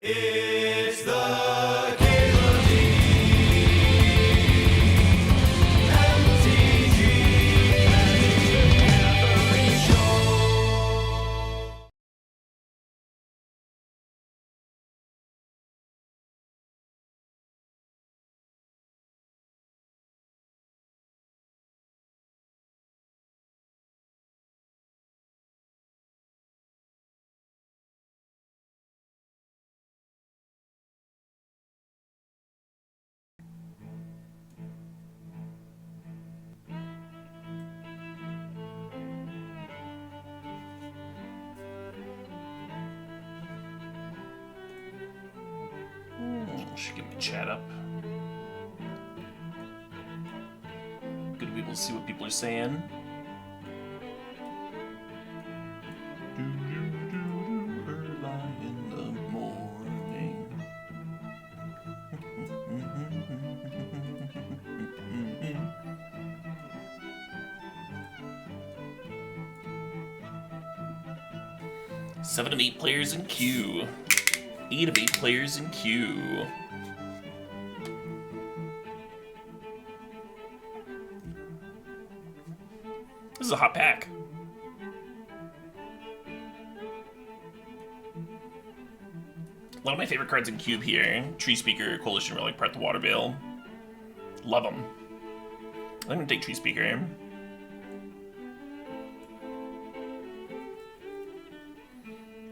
It's the CalebDMTG show. Should get my chat up. Good to be able to see what people are saying. Early in the morning. Seven of 8 players in queue. 8 of 8 players in queue. This is a hot pack. A lot of my favorite cards in Cube here. Tree Speaker, Coalition Relic, Part the Water Veil. Love them. I'm gonna take Tree Speaker.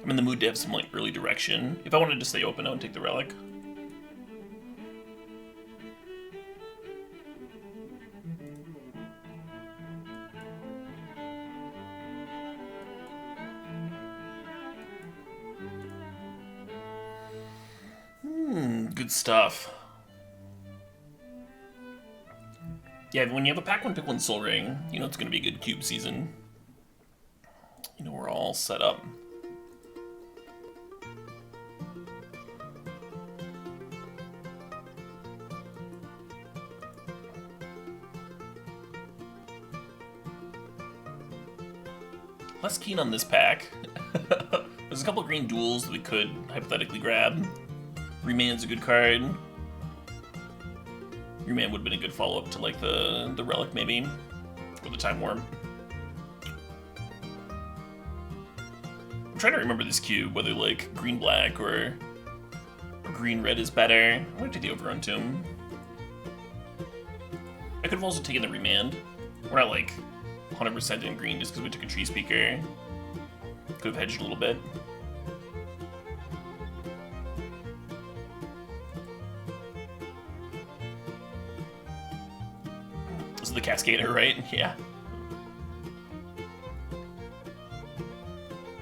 I'm in the mood to have some like early direction. If I wanted to stay open, I would take the Relic. Good stuff. Yeah, when you have a pack 1 pick 1 Soul Ring, you know it's gonna be a good Cube season. You know we're all set up. Less keen on this pack. There's a couple green duels that we could hypothetically grab. Remand's a good card. Remand would have been a good follow-up to like the Relic maybe, or the Time Warp. I'm trying to remember this cube, whether like green-black or green-red is better. I'm gonna take the Overrun Tomb. I could have also taken the Remand. We're not like 100% in green just because we took a Tree Speaker. Could have hedged a little bit. This is the Cascader, right? Yeah.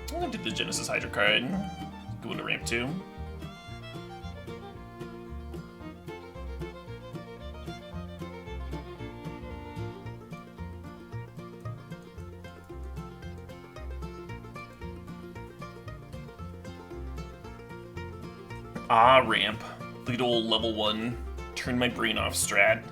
I'm gonna do the Genesis Hydra card. Go into ramp 2. Ah, ramp. The good old level 1. Turn my brain off strat.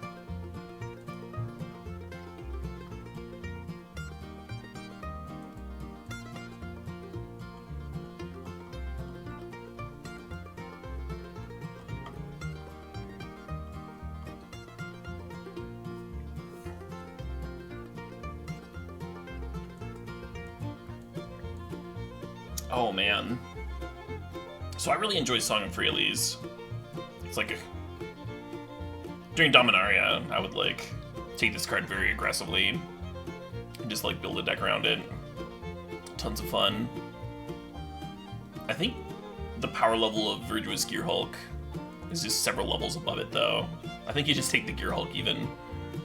Oh man. So I really enjoy Song of Freyalise. It's like during Dominaria, I would like take this card very aggressively and just like build a deck around it. Tons of fun. I think the power level of Virtuous Gear Hulk is just several levels above it though. I think you just take the Gear Hulk even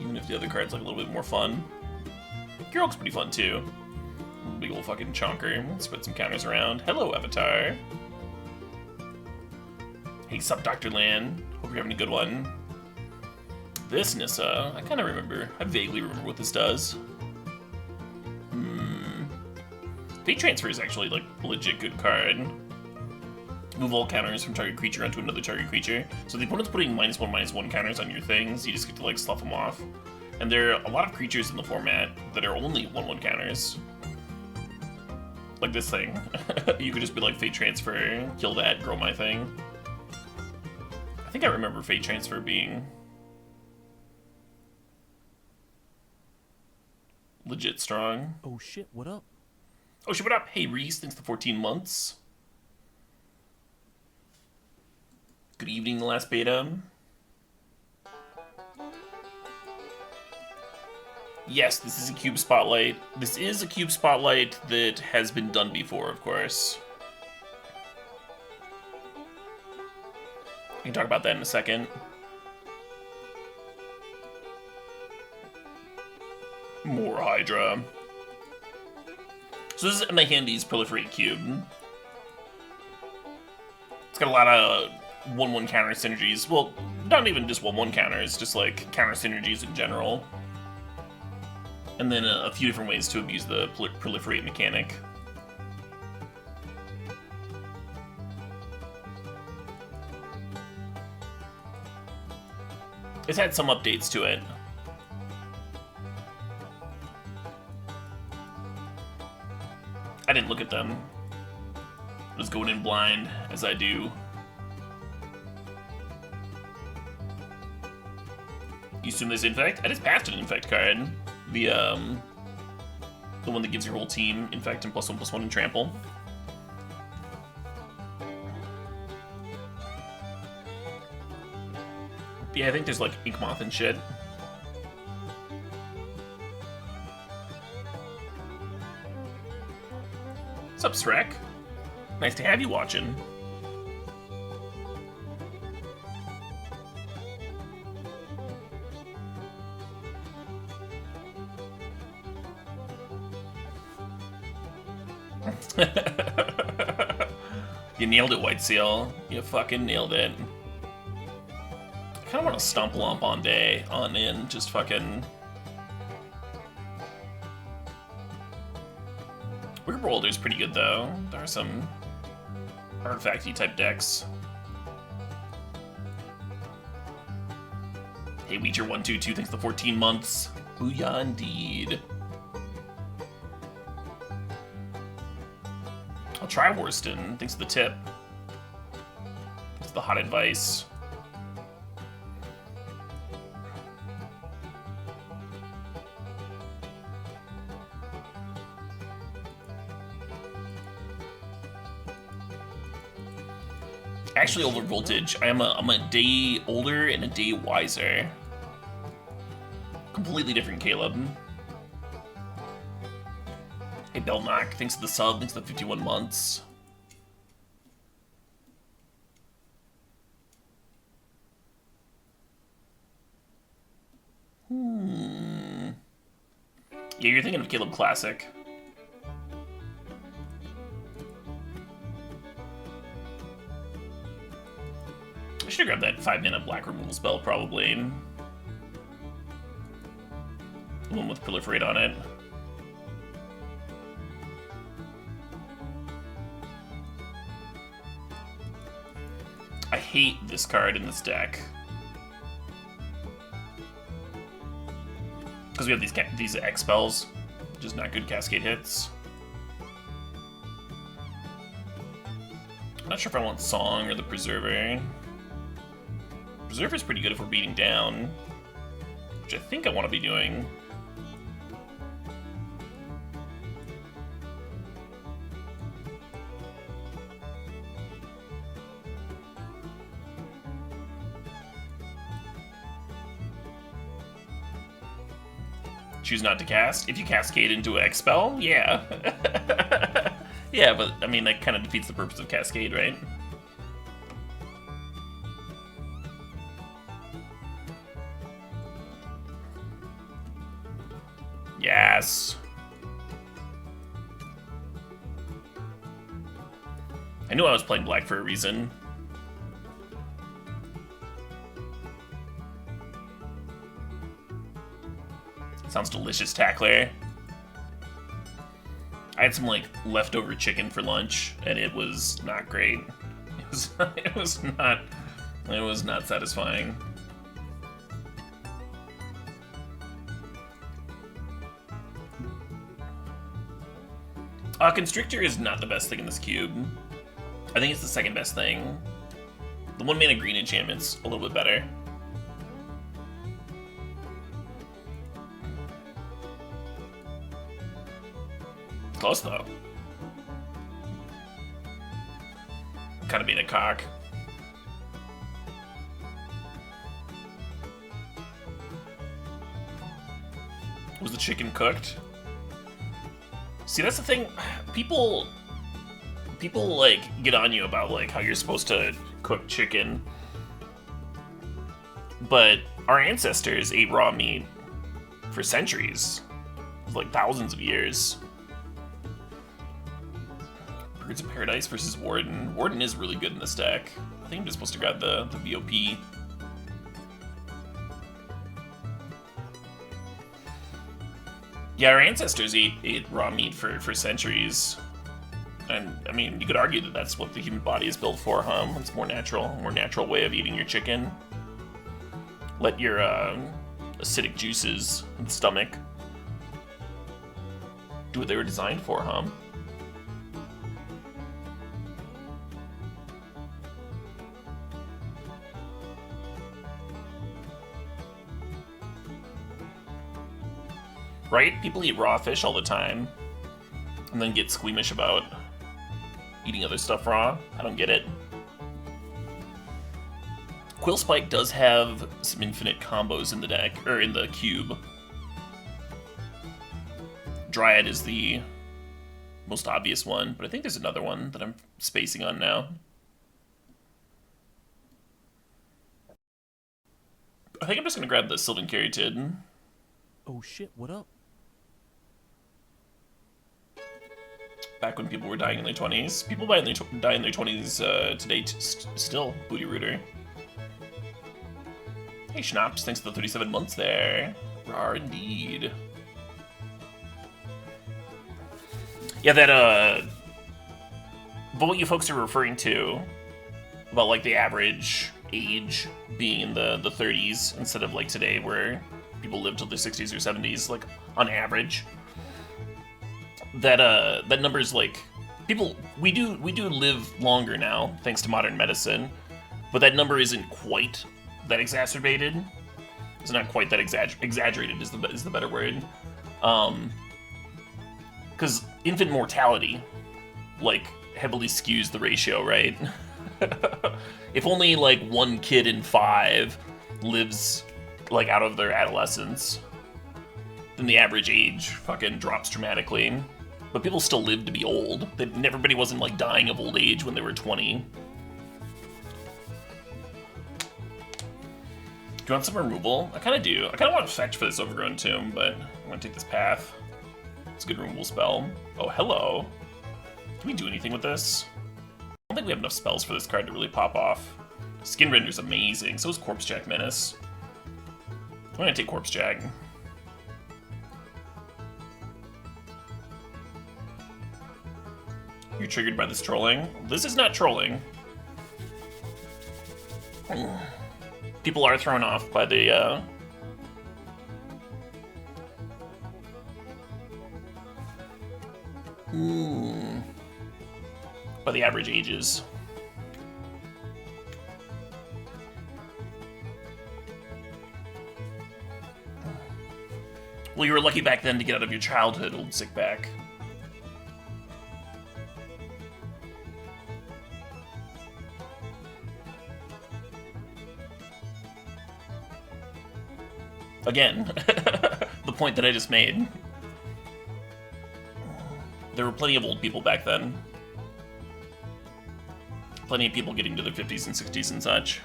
if the other card's like a little bit more fun. Gear Hulk's pretty fun too. Big old fucking chonker. Spread some counters around. Hello, Avatar. Hey, sup, Dr. Lan. Hope you're having a good one. This Nissa, I kind of remember. I vaguely remember what this does. Fate Transfer is actually like a legit good card. Move all counters from target creature onto another target creature. So the opponent's putting -1/-1 counters on your things. You just get to like slough them off. And there are a lot of creatures in the format that are only 1/1 counters. Like this thing. You could just be like Fate Transfer, kill that, grow my thing. think I remember Fate Transfer being legit strong. Oh shit, what up? Oh shit, what up? Hey Reese, thanks for 14 months. Good evening, the last beta. Yes, this is a Cube Spotlight. This is a Cube Spotlight that has been done before, of course. We can talk about that in a second. More Hydra. So this is my handy's Proliferate Cube. It's got a lot of 1-1 counter synergies. Well, not even just 1-1 counters, just like counter synergies in general. And then a few different ways to abuse the Proliferate mechanic. It's had some updates to it. I didn't look at them. I was going in blind, as I do. You assume there's Infect? I just passed an Infect card. The one that gives your whole team Infect and +1/+1 and Trample. But yeah, I think there's like Ink Moth and shit. What's up, Shrek? Nice to have you watching. You nailed it, White Seal. You fucking nailed it. I kinda want to stomp Lomp on in, just fucking... Wicked Boulder's pretty good though. There are some artifacty type decks. Hey, Weecher122, thanks for the 14 months. Booyah indeed. I'll try Worston. Thanks for the tip. Thanks for the hot advice. Actually, over voltage. I'm a day older and a day wiser. Completely different Caleb. Hey, Belknock, thanks for the sub, thanks for the 51 months. Yeah, you're thinking of Caleb Classic. I should have grabbed that 5-mana black removal spell, probably. The one with Proliferate on it. I hate this card in this deck. Because we have these X spells, just not good Cascade hits. I'm not sure if I want Song or the Preserver. Preserver's pretty good if we're beating down, which I think I want to be doing. Choose not to cast. If you cascade into an X spell, yeah. Yeah, but I mean, that kind of defeats the purpose of Cascade, right? Yes. I knew I was playing black for a reason. Sounds delicious, Tackler. I had some like leftover chicken for lunch, and it was not great. It was not satisfying. Constrictor is not the best thing in this cube. I think it's the second best thing. The 1-mana green enchantment's a little bit better. Close though. Kind of being a cock. Was the chicken cooked? See, that's the thing. People like get on you about like how you're supposed to cook chicken, but our ancestors ate raw meat for centuries, like thousands of years. Birds of Paradise versus Warden. Warden is really good in this deck. I think I'm just supposed to grab the VOP. Yeah, our ancestors ate raw meat for centuries. And, I mean, you could argue that that's what the human body is built for, huh? It's a more natural way of eating your chicken. Let your acidic juices in the stomach do what they were designed for, huh? Right? People eat raw fish all the time, and then get squeamish about eating other stuff raw. I don't get it. Quillspike does have some infinite combos in the deck, or in the cube. Dryad is the most obvious one, but I think there's another one that I'm spacing on now. I think I'm just gonna grab the Sylvan Caryatid. Oh shit, what up? Back when people were dying in their 20s. People die in their 20s today still, Booty Rooter. Hey Schnapps, thanks for the 37 months there. Rar indeed. Yeah, that, but what you folks are referring to about, like, the average age being in the 30s instead of, like, today where people live till their 60s or 70s, like, on average. That number is like, we do live longer now thanks to modern medicine, but that number isn't quite that exacerbated. It's not quite that exaggerated is the better word. Because infant mortality, like, heavily skews the ratio, right? If only like 1 kid in 5 lives like out of their adolescence, then the average age fucking drops dramatically. But people still live to be old. Everybody wasn't like dying of old age when they were 20. Do you want some removal? I kind of do. I kind of want to fetch for this Overgrown Tomb, but I'm going to take this path. It's a good removal spell. Oh, hello. Can we do anything with this? I don't think we have enough spells for this card to really pop off. Skin Render's amazing. So is Corpse Jack Menace. I'm going to take Corpse Jack. You're triggered by this trolling? This is not trolling. People are thrown off by the, by the average ages. Well, you were lucky back then to get out of your childhood, old sick back. Again, the point that I just made. There were plenty of old people back then. Plenty of people getting to their 50s and 60s and such.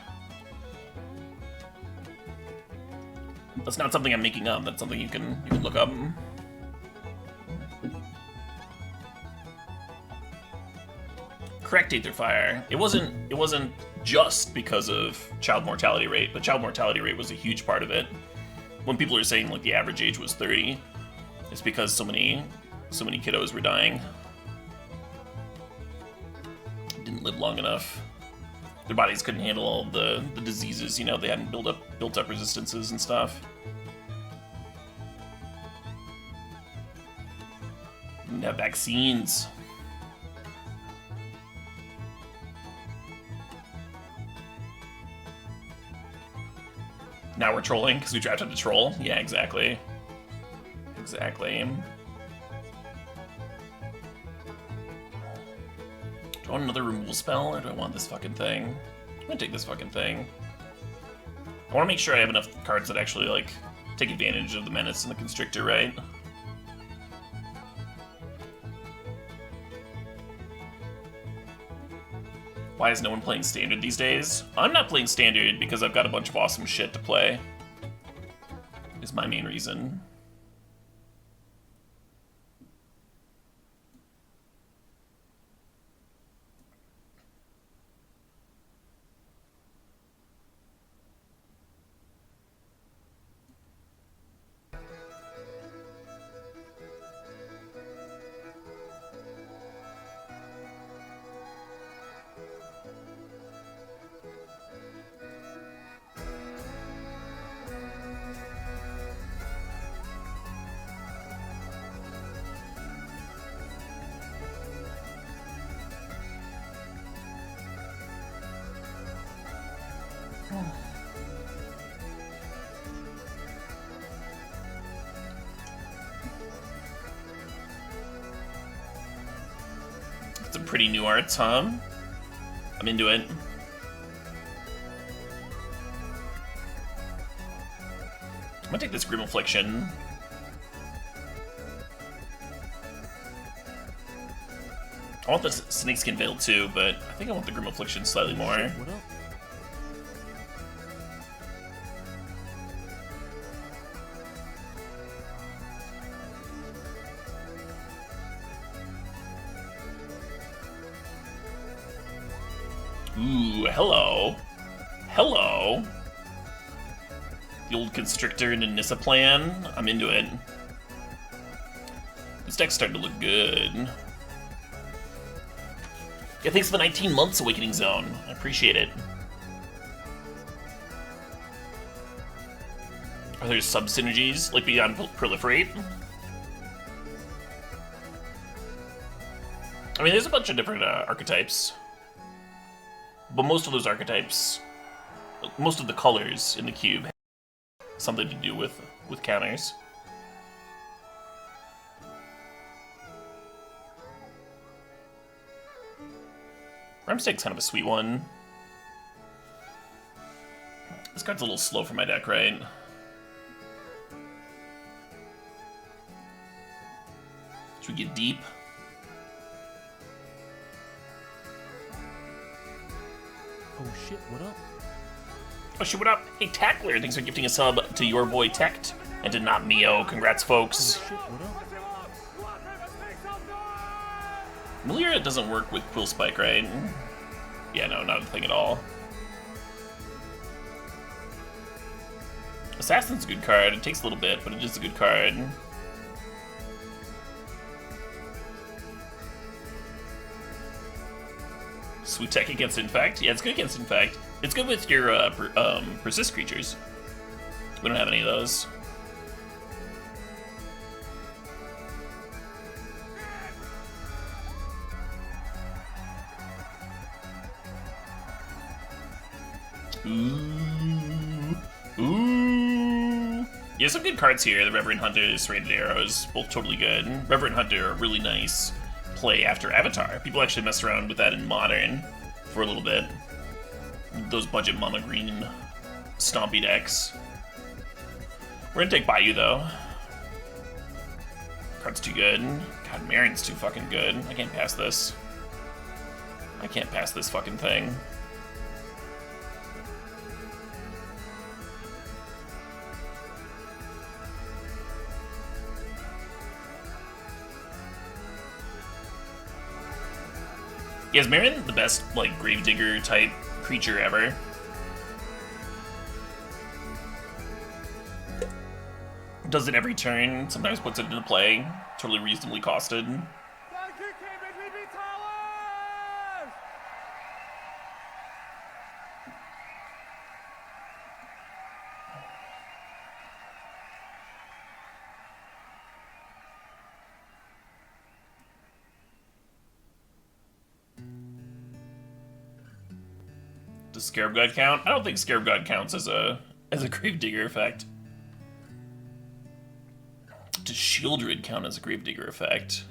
That's not something I'm making up, that's something you can look up. Correct, Aetherfire. It wasn't just because of child mortality rate, but child mortality rate was a huge part of it. When people are saying like the average age was 30, it's because so many kiddos were dying. Didn't live long enough. Their bodies couldn't handle all the diseases, you know, they hadn't built up resistances and stuff. Didn't have vaccines. Now we're trolling because we drafted a troll. Yeah, exactly. Exactly. Do I want another removal spell, or do I want this fucking thing? I'm gonna take this fucking thing. I want to make sure I have enough cards that actually, like, take advantage of the Menace and the Constrictor, right? Why is no one playing Standard these days? I'm not playing Standard because I've got a bunch of awesome shit to play. Is my main reason. Some pretty new arts, huh? I'm into it. I'm gonna take this Grim Affliction. I want the Snakeskin Veil too, but I think I want the Grim Affliction slightly more. What up? Ooh, hello. Hello. The old Constrictor and a Nissa plan. I'm into it. This deck's starting to look good. Yeah, thanks for the 19 months, Awakening Zone. I appreciate it. Are there sub-synergies, like beyond Proliferate? I mean, there's a bunch of different archetypes. But most of those archetypes, most of the colors in the cube have something to do with counters. Remstake's kind of a sweet one. This card's a little slow for my deck, right? Should we get deep? Oh shit, what up? Oh shit, what up? Hey, Tackler, thanks for gifting a sub to your boy Techt and to Not Mio. Congrats, Oh folks. shit, what up? Melira doesn't work with Quill Spike, right? Yeah, no, not a thing at all. Assassin's a good card. It takes a little bit, but it is a good card. Sweet tech against Infect. Yeah, it's good against Infect. It's good with your persist creatures. We don't have any of those. Ooh. Yeah, some good cards here. The Reverend Hunter, Serrated Arrows, both totally good. Reverend Hunter, a really nice play after Avatar. People actually messed around with that in Modern for a little bit. Those budget mono green stompy decks. We're gonna take Bayou though. Card's too good. God, Marion's too fucking good. I can't pass this. I can't pass this fucking thing. Yeah, is Marion the best, like, Gravedigger type creature ever? Does it every turn, sometimes puts it into play, totally reasonably costed. Does Scarab God count? I don't think Scarab God counts as a as a Gravedigger effect. Does Shieldred count as a Gravedigger effect?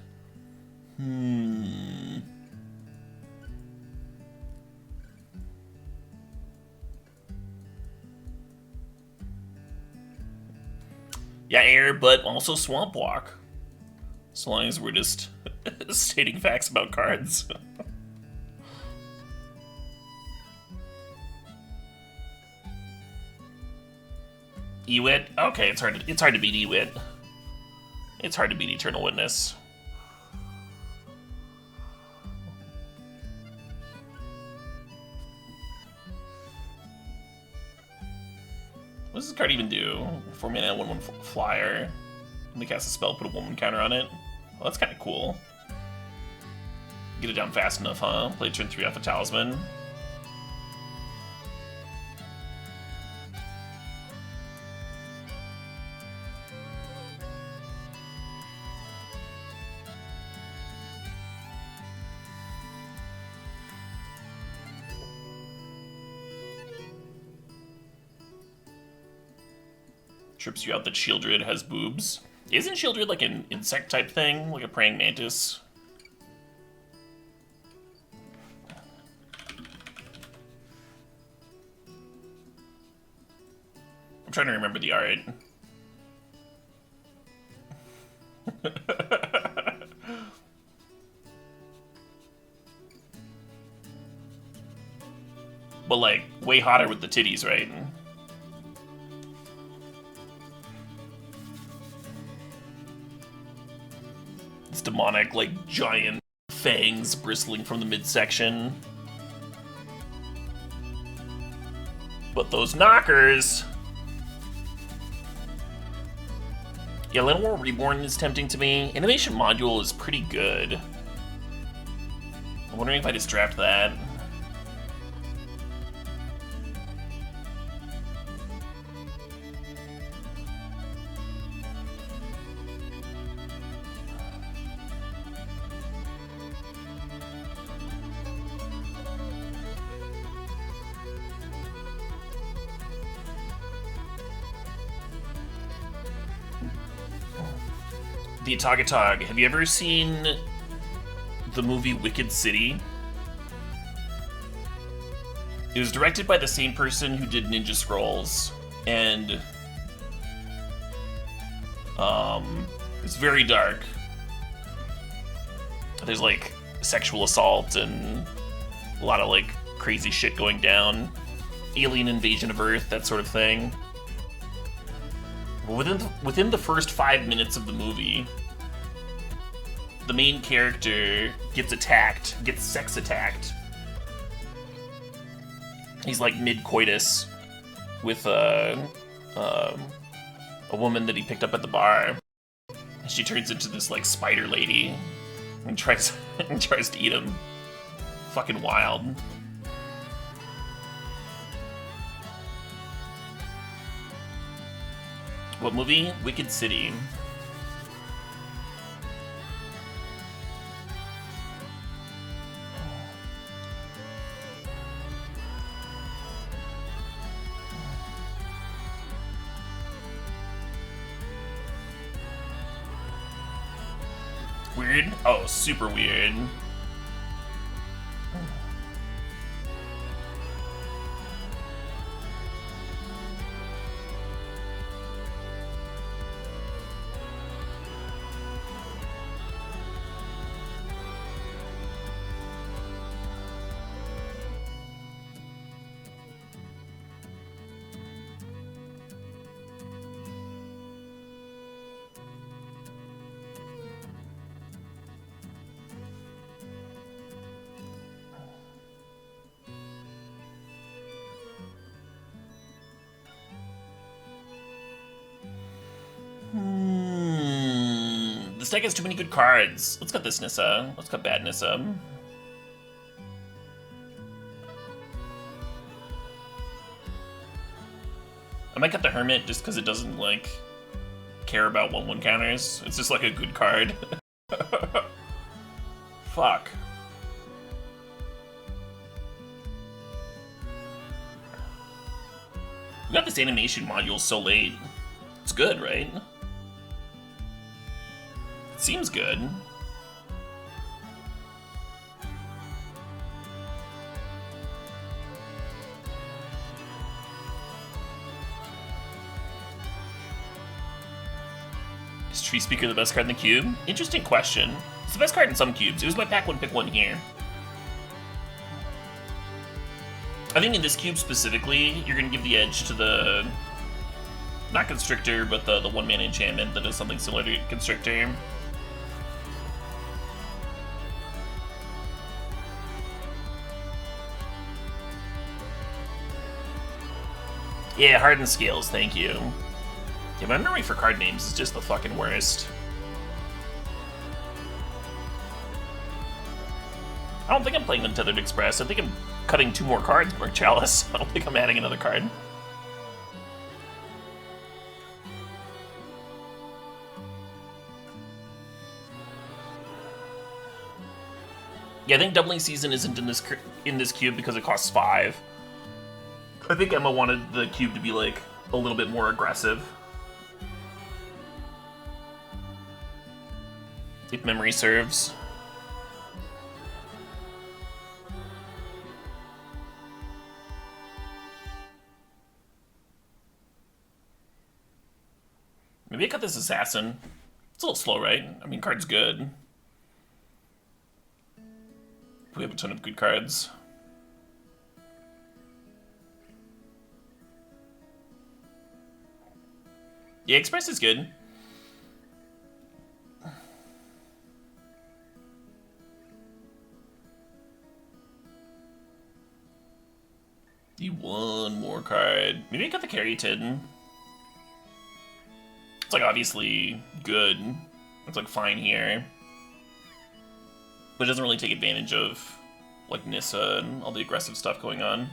Yeah, air, but also Swamp Walk. So long as we're just stating facts about cards. Ewit? Okay, it's hard to beat Ewit. It's hard to beat Eternal Witness. What does this card even do? 4 mana, 1/1 flyer. When they cast a spell, put a 1/1 counter on it. Well, that's kind of cool. Get it down fast enough, huh? Play turn 3 off a Talisman. Trips you out that Shieldred has boobs. Isn't Shieldred like an insect type thing? Like a praying mantis? I'm trying to remember the art. But like, way hotter with the titties, right? It's demonic, like, giant fangs bristling from the midsection. But those knockers... Yeah, Llanowar Reborn is tempting to me. Animation Module is pretty good. I'm wondering if I just draft that. The Atagatog, have you ever seen the movie Wicked City? It was directed by the same person who did Ninja Scrolls, and it's very dark. There's like sexual assault and a lot of like crazy shit going down, alien invasion of Earth, that sort of thing. Within the first 5 minutes of the movie, the main character gets sex attacked. He's like mid-coitus with a woman that he picked up at the bar. And she turns into this like spider lady and tries to eat him. Fucking wild. What movie? Wicked City. Weird? Oh, super weird. This deck has too many good cards. Let's cut this Nissa. Let's cut bad Nissa. I might cut the Hermit just because it doesn't, like, care about 1/1 counters. It's just, like, a good card. Fuck. We got this animation module so late. It's good, right? It seems good. Is Tree Speaker the best card in the cube? Interesting question. It's the best card in some cubes. It was my pack one pick one here. I think in this cube specifically, you're going to give the edge to the... not Constrictor, but the one-mana enchantment that does something similar to Constrictor. Yeah, Hardened Scales, thank you. Yeah, my memory for card names is just the fucking worst. I don't think I'm playing Untethered Express. I think I'm cutting 2 more cards, Mark Chalice. I don't think I'm adding another card. Yeah, I think Doubling Season isn't in this cube because it costs 5. I think Emma wanted the cube to be like a little bit more aggressive. If memory serves. Maybe I cut this Assassin. It's a little slow, right? I mean, card's good. We have a ton of good cards. Yeah, Express is good. Need one more card. Maybe I got the Caryatid. It's like obviously good. It's like fine here. But it doesn't really take advantage of like Nissa and all the aggressive stuff going on.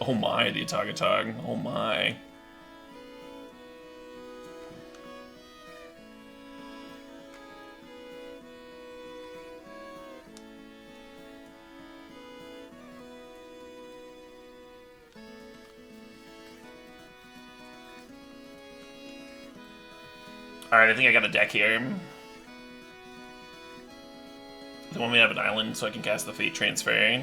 Oh my, the Atagatog. Oh my. Alright, I think I got a deck here. They want me to have an island so I can cast the Fate Transfer.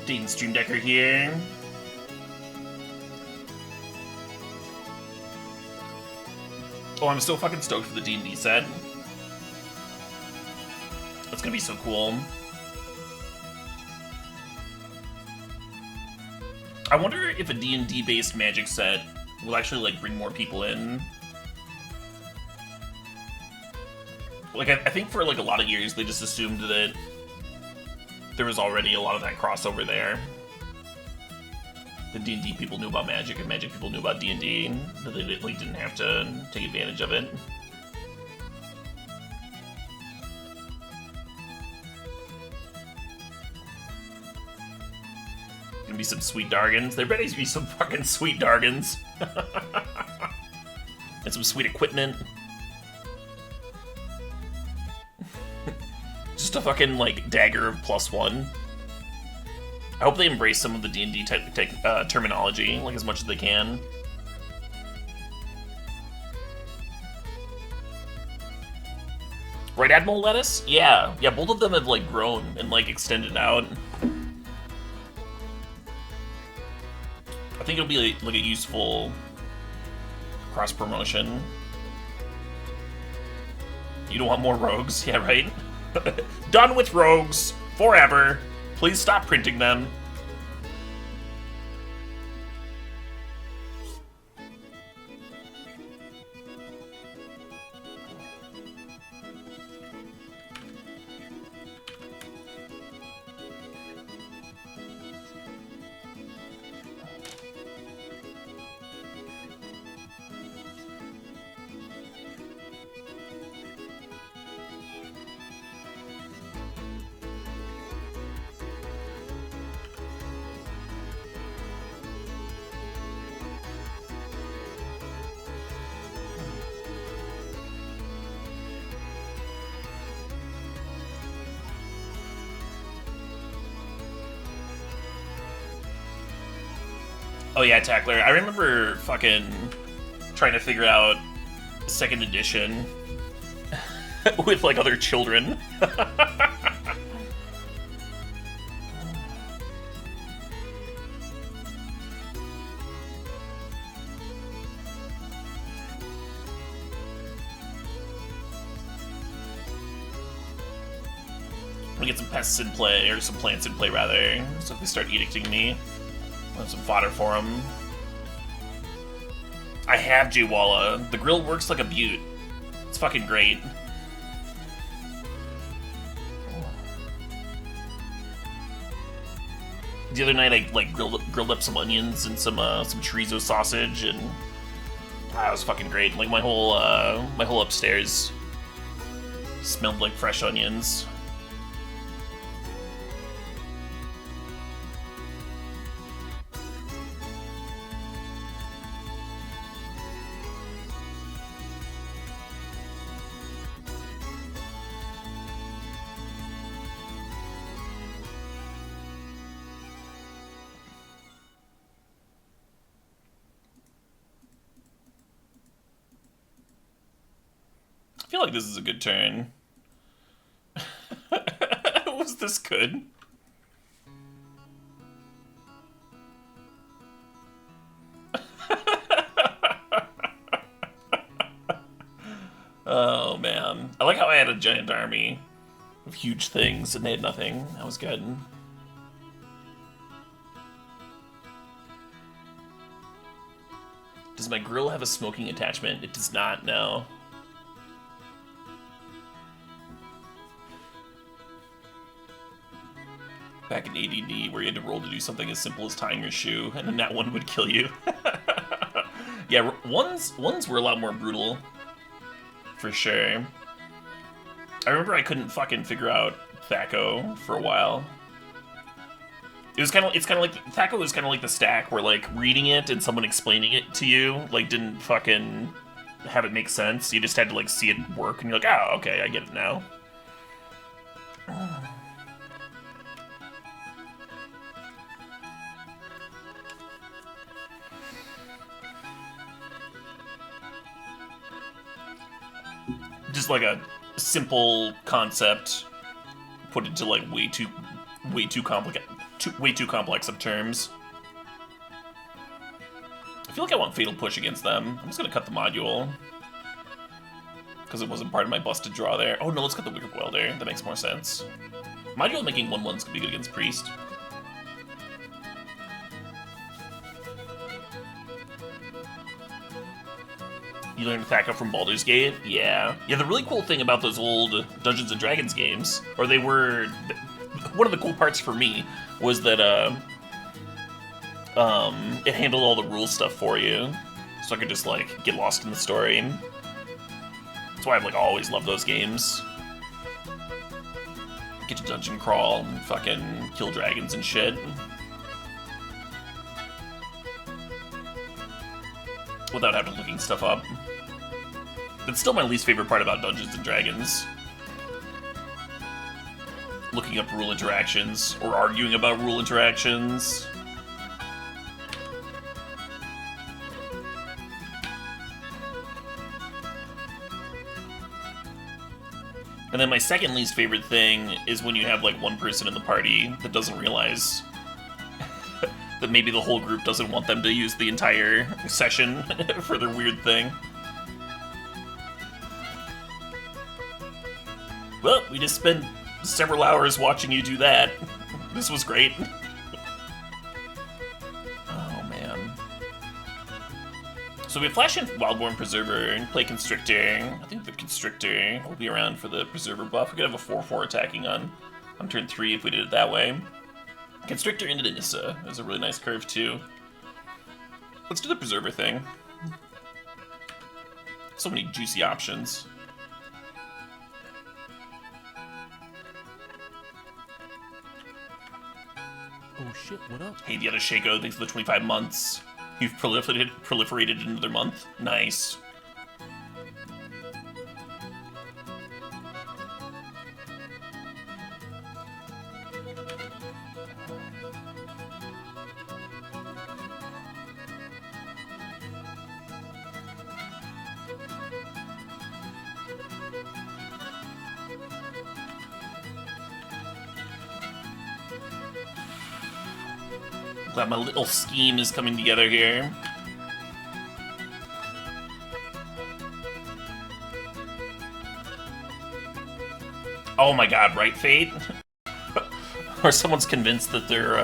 Dean Stream Decker here. Oh, I'm so fucking stoked for the D&D set. That's gonna be so cool. I wonder if a D&D based Magic set will actually like bring more people in. Like, I think for like a lot of years they just assumed that there was already a lot of that crossover there. The D&D people knew about Magic, and Magic people knew about D&D, but they like, didn't have to take advantage of it. Gonna be some sweet Dargans. There better be some fucking sweet Dargans. And some sweet equipment. Just a fucking, like, dagger of +1. I hope they embrace some of the D&D terminology, like, as much as they can. Right, Admiral Lettuce? Yeah. Yeah, both of them have, like, grown and, like, extended out. I think it'll be, like, a useful cross-promotion. You don't want more rogues? Yeah, right? Done with rogues forever. Please stop printing them. Oh yeah, Tackler. I remember fucking trying to figure out second edition with like other children. I'm gonna get some pests in play, or some plants in play rather, so if they start edicting me, I'll have some fodder for them. I have Jwala. The grill works like a beaut. It's fucking great. The other night I like grilled up some onions and some chorizo sausage, and that was fucking great. Like my whole upstairs smelled like fresh onions. I feel like this is a good turn. Was this good? Oh man. I like how I had a giant army of huge things and they had nothing. That was good. Does my grill have a smoking attachment? It does not, no. Back in ADD, where you had to roll to do something as simple as tying your shoe, and then that one would kill you. Yeah, ones were a lot more brutal, for sure. I remember I couldn't fucking figure out Thaco for a while. It's kind of like Thaco was kind of like the stack where like reading it and someone explaining it to you like didn't fucking have it make sense. You just had to like see it work, and you're like, oh, okay, I get it now. Just like a simple concept put into like way too complex of terms. I feel like I want Fatal Push against them. I'm just gonna cut the module because it wasn't part of my busted draw there. Oh no, let's cut the Wicked Welder. That makes more sense. Module making 1/1s could be good against Priest. You learned Thaco from Baldur's Gate? Yeah. Yeah, the really cool thing about those old Dungeons & Dragons games, or they were... One of the cool parts for me was that it handled all the rule stuff for you. So I could just, like, get lost in the story. That's why I've, like, always loved those games. Get to dungeon crawl and fucking kill dragons and shit. Without having to looking stuff up. That's still my least favorite part about Dungeons & Dragons. Looking up rule interactions, or arguing about rule interactions. And then my second least favorite thing is when you have like one person in the party that doesn't realize that maybe the whole group doesn't want them to use the entire session for their weird thing. Well, we just spent several hours watching you do that. This was great. Oh, man. So we flash in Wildborn Preserver and play Constrictor. I think the Constrictor will be around for the Preserver buff. We could have a 4/4 attacking on turn 3 if we did it that way. Constrictor into Nissa is a really nice curve, too. Let's do the Preserver thing. So many juicy options. Oh shit, what up? Hey, the other Shaco, thanks for the 25 months. You've proliferated another month. Nice. Glad my little scheme is coming together here. Oh my god, right, Fate? Or someone's convinced that they're,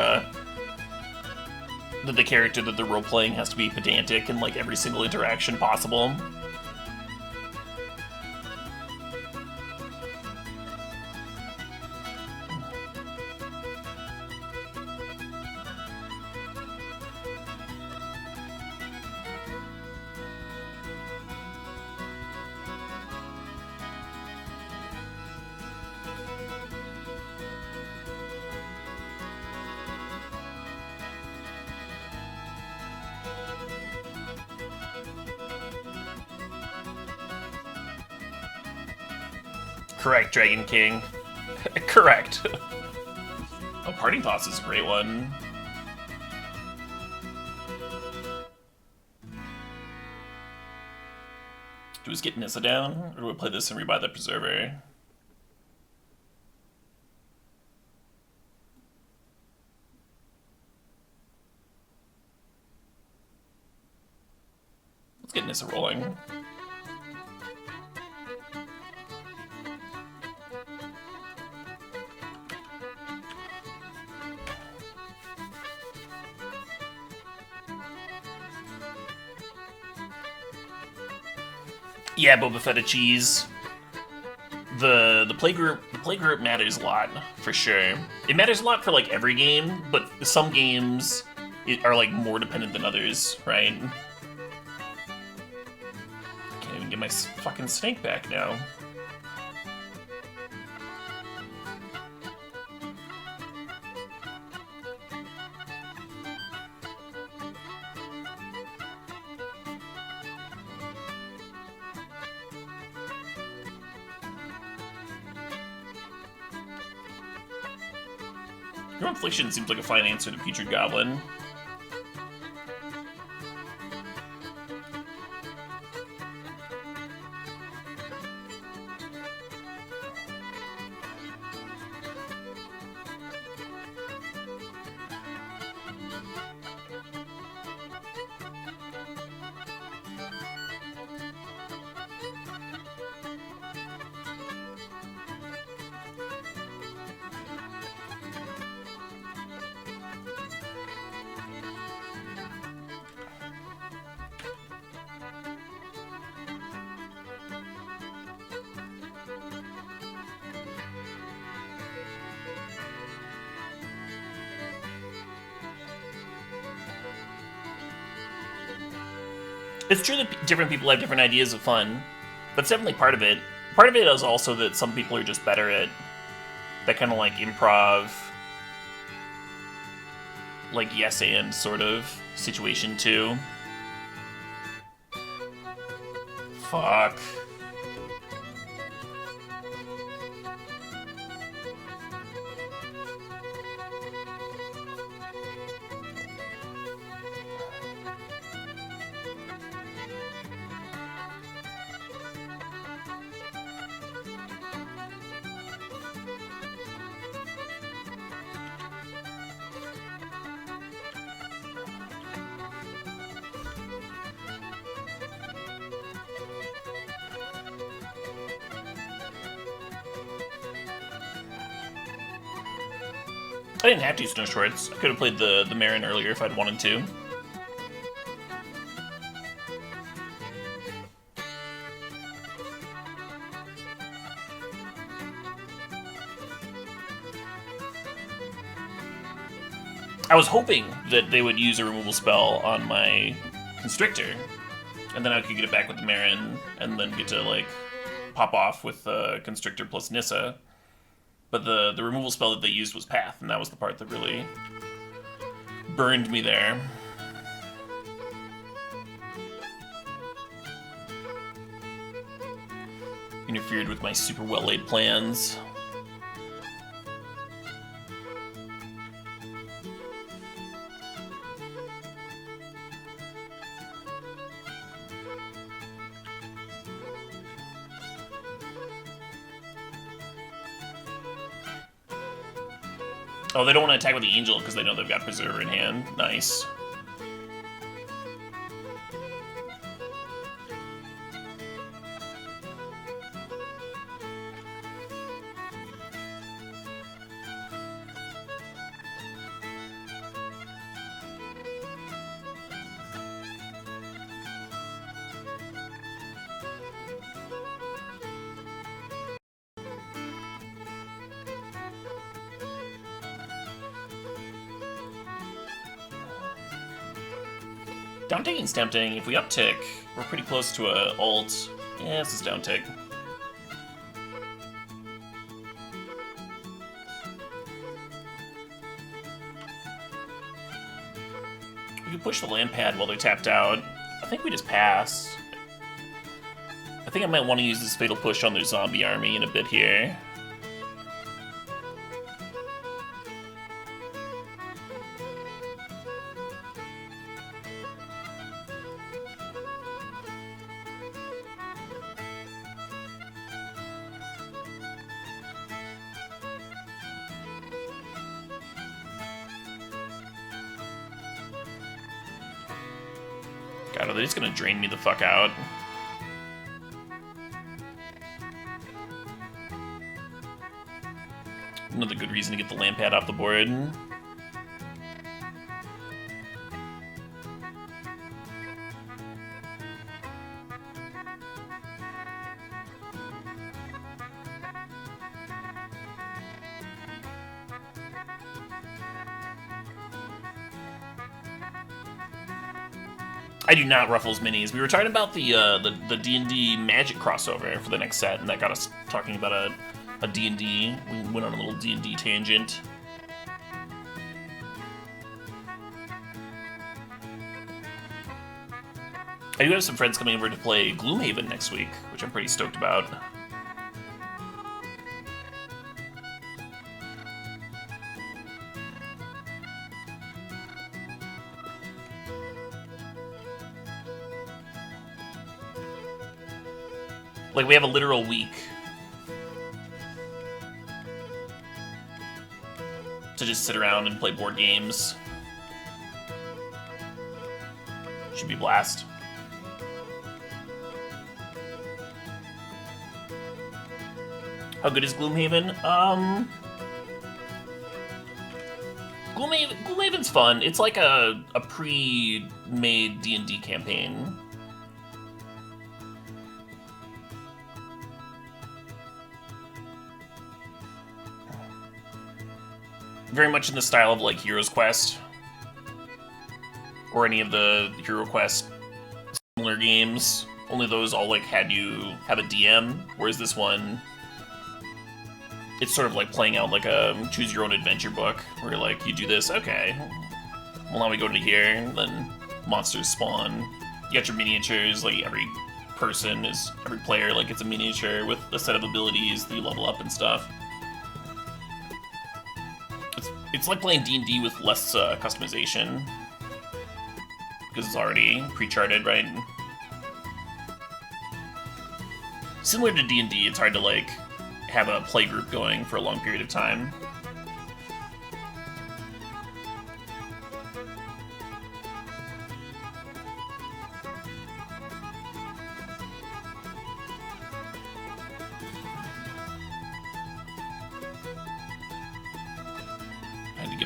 that the character that they're role-playing has to be pedantic in, like, every single interaction possible. Correct, Dragon King. Correct. Oh, Parting Thoughts is a great one. Do we just get Nissa down, or do we play this and rebuy the Preserver? Let's get Nissa rolling. Yeah, Boba Fett cheese. The playgroup matters a lot, for sure. It matters a lot for like every game, but some games are like more dependent than others, right? Can't even get my fucking snake back now. Your Infliction seems like a fine answer to Putrid Goblin. It's true that different people have different ideas of fun. That's definitely part of it. Part of it is also that some people are just better at that kind of like improv, like yes and sort of situation too. Fuck. I didn't have to use Snow Shorts. I could have played the Marin earlier if I'd wanted to. I was hoping that they would use a removal spell on my Constrictor, and then I could get it back with the Marin, and then get to, like, pop off with Constrictor plus Nissa. But the removal spell that they used was Path, and that was the part that really burned me there. Interfered with my super well-laid plans. Oh, they don't want to attack with the Angel because they know they've got Preserver in hand. Nice. Down tagging's tempting. If we uptick, we're pretty close to a ult. Yeah, this is down tick. We can push the land pad while they're tapped out. I think we just pass. I think I might want to use this Fatal Push on their zombie army in a bit here. God, are they just gonna drain me the fuck out? Another good reason to get the land pad off the board. I do not Ruffles minis. We were talking about the D&D Magic crossover for the next set, and that got us talking about a D&D. We went on a little D&D tangent. I do have some friends coming over to play Gloomhaven next week, which I'm pretty stoked about. Like, we have a literal week to just sit around and play board games. Should be a blast. How good is Gloomhaven? Gloomhaven's fun. It's like a pre-made D&D campaign. Very much in the style of, like, Hero's Quest. Or any of the Hero Quest similar games. Only those all, like, had you have a DM, whereas this one, it's sort of like playing out like a choose-your-own-adventure book, where you're like, you do this, okay. Well, now we go to here, and then monsters spawn. You got your miniatures, like, every player, like, gets a miniature with a set of abilities that you level up and stuff. It's like playing D&D with less customization, because it's already pre-charted, right? Similar to D&D, it's hard to, like, have a play group going for a long period of time.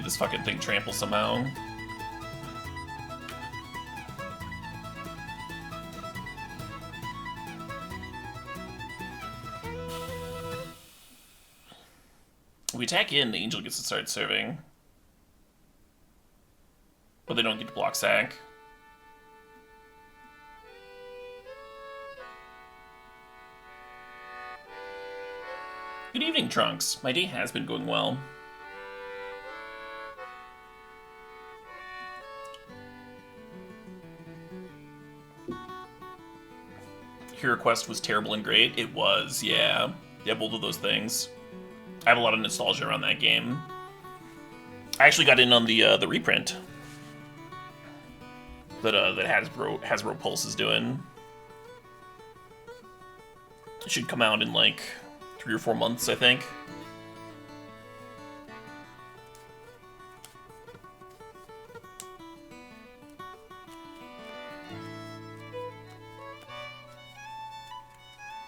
this fucking thing trample somehow. We attack in, the Angel gets to start serving. But they don't get to block sack. Good evening, Trunks. My day has been going well. Hero Quest was terrible and great. It was, yeah. Yeah, both of those things. I have a lot of nostalgia around that game. I actually got in on the reprint that Hasbro Pulse is doing. It should come out in like 3 or 4 months, I think.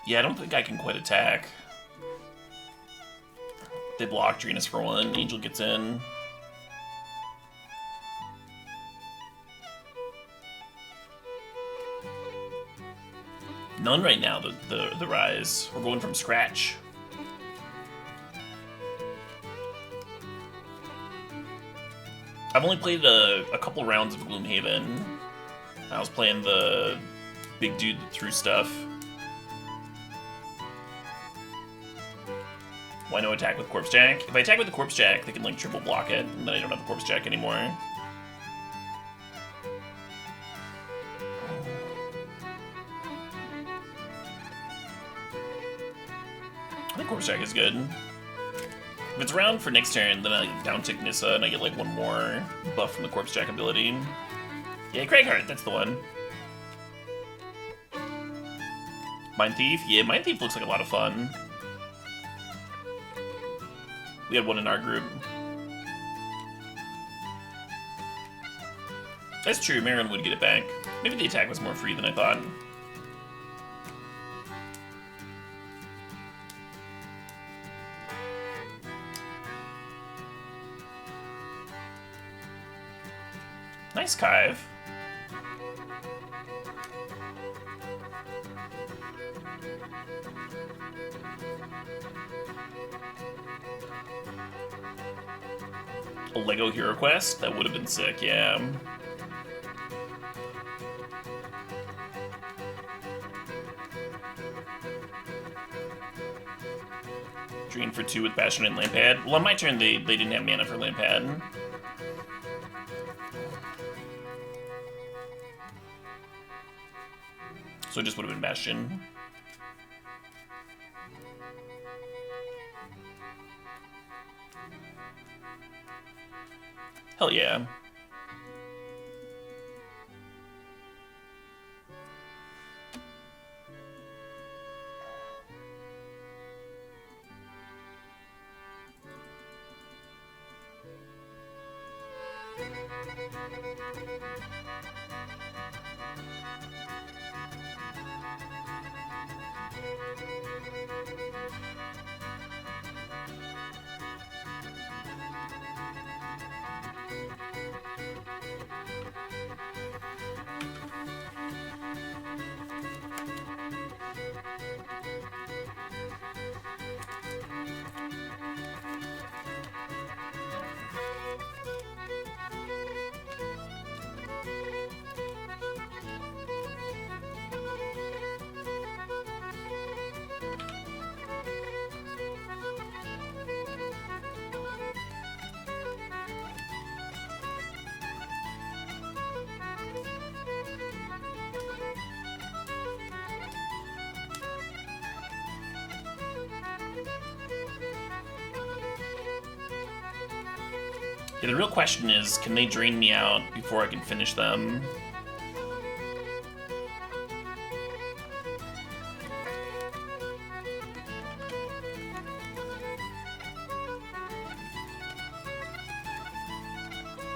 Yeah, I don't think I can quite attack. They block Drenus for 1, Angel gets in. None right now, the Rise. We're going from scratch. I've only played a couple rounds of Gloomhaven. I was playing the big dude that threw stuff. Why no attack with Corpse Jack? If I attack with the Corpse Jack, they can like triple block it, and then I don't have the Corpse Jack anymore. I think Corpse Jack is good. If it's around for next turn, then I down-tick Nissa, and I get like 1 more buff from the Corpse Jack ability. Yeah, Craigheart, that's the one. Mind Thief? Yeah, Mind Thief looks like a lot of fun. We had one in our group. That's true, Marin would get it back. Maybe the attack was more free than I thought. Nice Kive. A Lego Hero Quest? That would have been sick, yeah. Drain for 2 with Bastion and Lampad. Well, on my turn, they didn't have mana for Lampad. So it just would have been Bastion. Hell yeah. Yeah, the real question is, can they drain me out before I can finish them?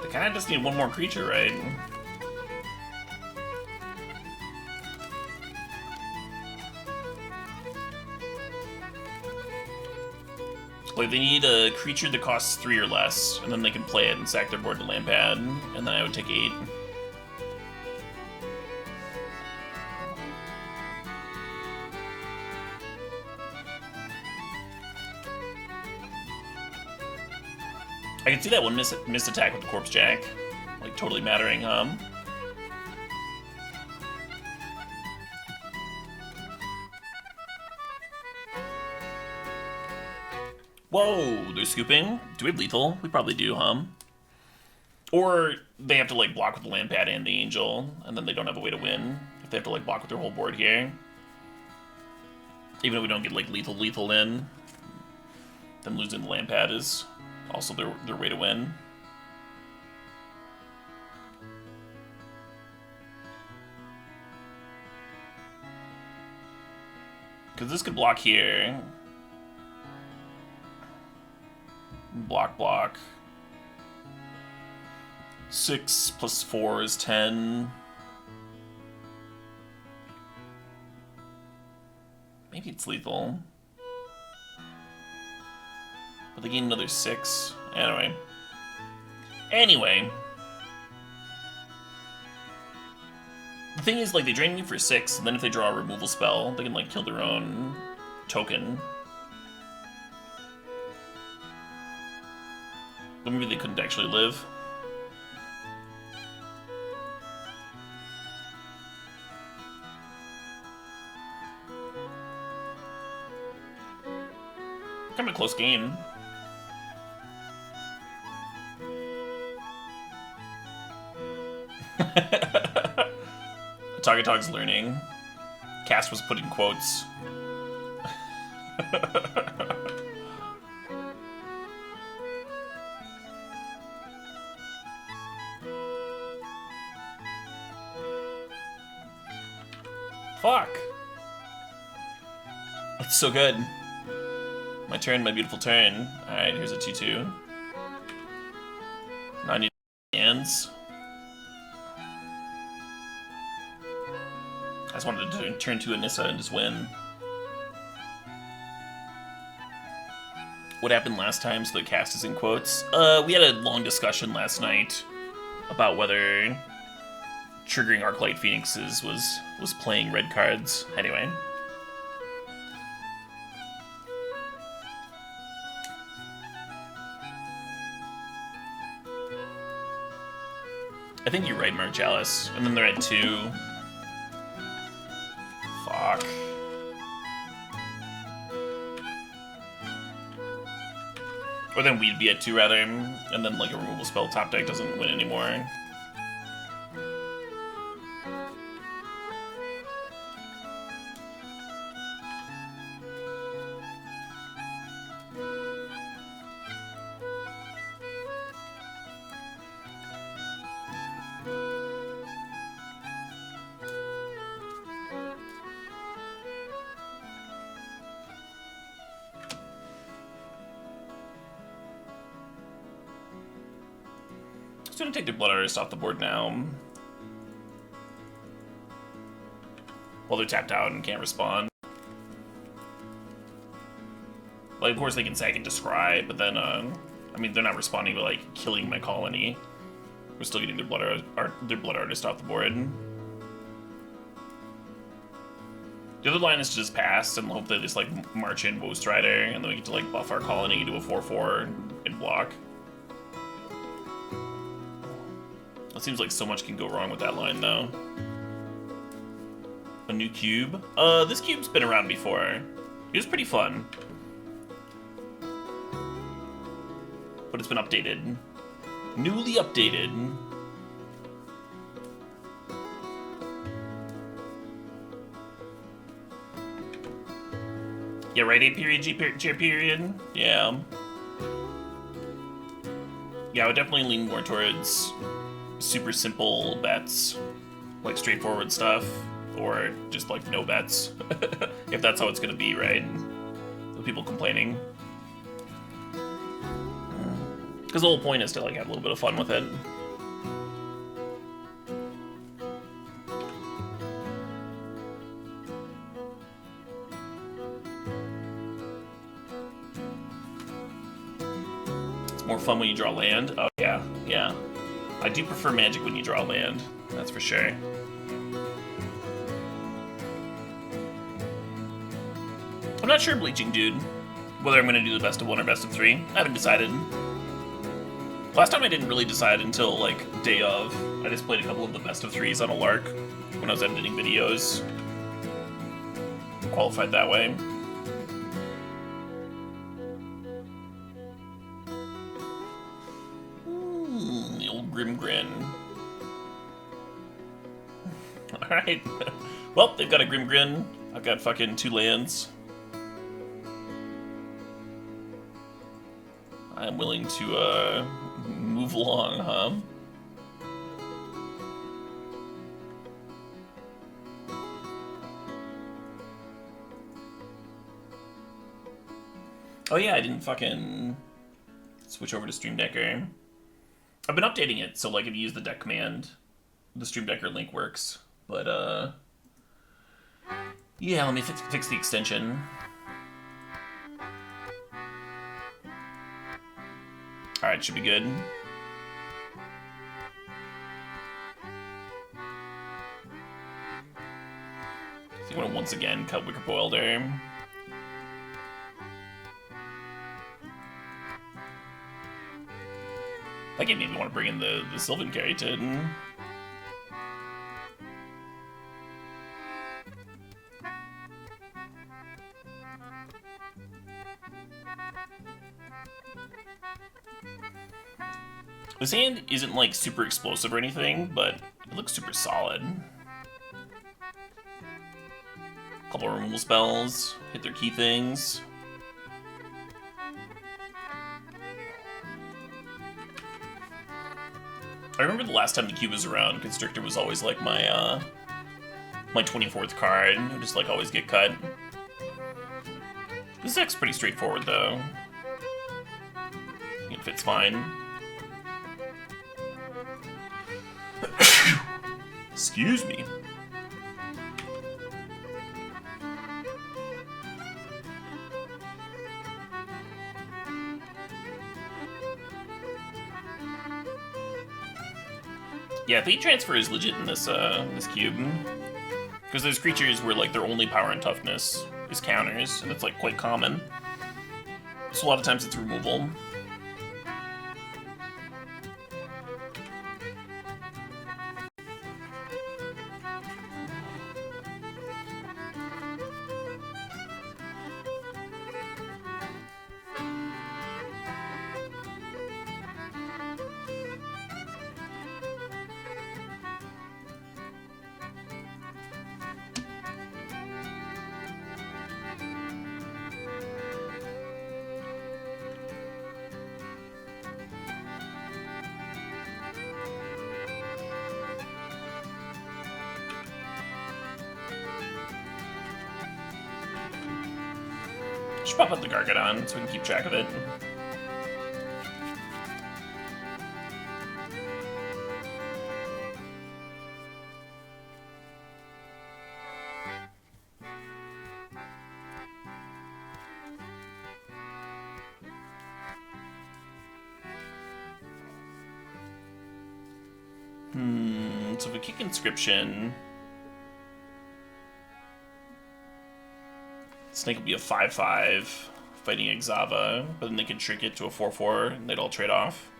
They kinda just need 1 more creature, right? Like, they need a creature that costs 3 or less, and then they can play it and sack their board to land pad, and then I would take 8. I can see that one missed attack with the Corpse Jack. Like, totally mattering, Whoa, they're scooping? Do we have lethal? We probably do, Or they have to, like, block with the land pad and the angel, and then they don't have a way to win if they have to, like, block with their whole board here. Even if we don't get, like, lethal in, then losing the land pad is also their way to win. Because this could block here. Block. 6 plus 4 is 10. Maybe it's lethal. But they gain another 6. Anyway. The thing is, like, they drain me for 6, and then if they draw a removal spell, they can, like, kill their own token. But maybe they couldn't actually live. Kind of a close game. Tagatog's learning. Cass was put in quotes. Fuck! That's so good. My turn, my beautiful turn. Alright, here's a 2-2. Now I need hands. I just wanted to turn to Anissa and just win. What happened last time so the cast is in quotes? We had a long discussion last night about whether triggering Arclight Phoenixes was playing red cards. Anyway. I think you're right, Marchalis. And then they're at 2. Fuck. Or then we'd be at 2 rather, and then like a removal spell top deck doesn't win anymore. Just gonna take the Blood Artist off the board now. While they're tapped out and can't respond. Like, of course they can sack and describe, but then, I mean, they're not responding to, like, killing my colony. We're still getting their Blood Artist off the board. The other line is to just pass and hope they just, like, march in Woe Strider, and then we get to, like, buff our colony, do a 4-4, and block. It seems like so much can go wrong with that line, though. A new cube? This cube's been around before. It was pretty fun. But it's been updated. Newly updated. Yeah, right, A period, G period? Yeah. Yeah, I would definitely lean more towards super simple bets, like straightforward stuff, or just like no bets, if that's how it's gonna be, right? The people complaining. Because the whole point is to like have a little bit of fun with it. fun when you draw land. Oh yeah, yeah. I do prefer Magic when you draw land. That's for sure. I'm not sure, Bleaching Dude, whether I'm going to do the best of 1 or best of 3. I haven't decided. Last time I didn't really decide until, like, day of. I just played a couple of the best of 3s on a lark when I was editing videos. Qualified that way. The old Grim Grin. Alright. Well, they've got a Grim Grin. I've got fucking 2 lands. I'm willing to, move along, huh? Oh yeah, I didn't fucking switch over to Stream Decker. I've been updating it, so like if you use the deck command, the Stream Decker link works. But yeah, let me fix the extension. Alright, should be good. I think I'm gonna once again cut Wicker Boilder. That game made me want to bring in the Sylvan Keratin. This hand isn't like super explosive or anything, but it looks super solid. Couple removal spells, hit their key things. I remember the last time the cube was around, Constrictor was always like my my 24th card. I just like always get cut. This deck's pretty straightforward though. It fits fine. Excuse me. Yeah, Fate Transfer is legit in this this cube. Because there's creatures where like their only power and toughness is counters, and it's like quite common. So a lot of times it's removal. Should pop up the Gargadon so we can keep track of it. So if we kick Inscription, Snake will be a 5/5 fighting Exava, but then they can shrink it to a 4/4 and they'd all trade off.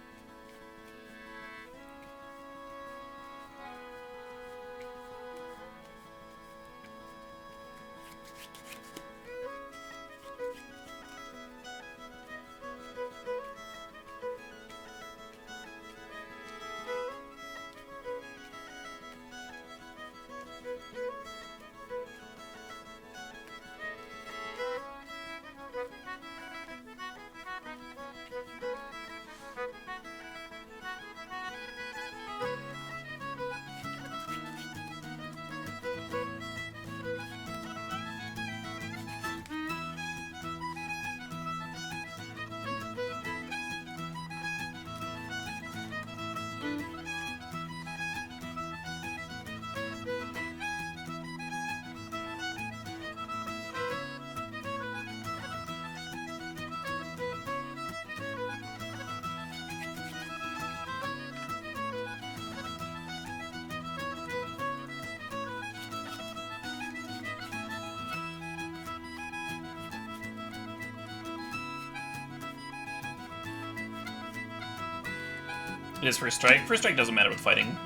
It is first strike. First strike doesn't matter with fighting.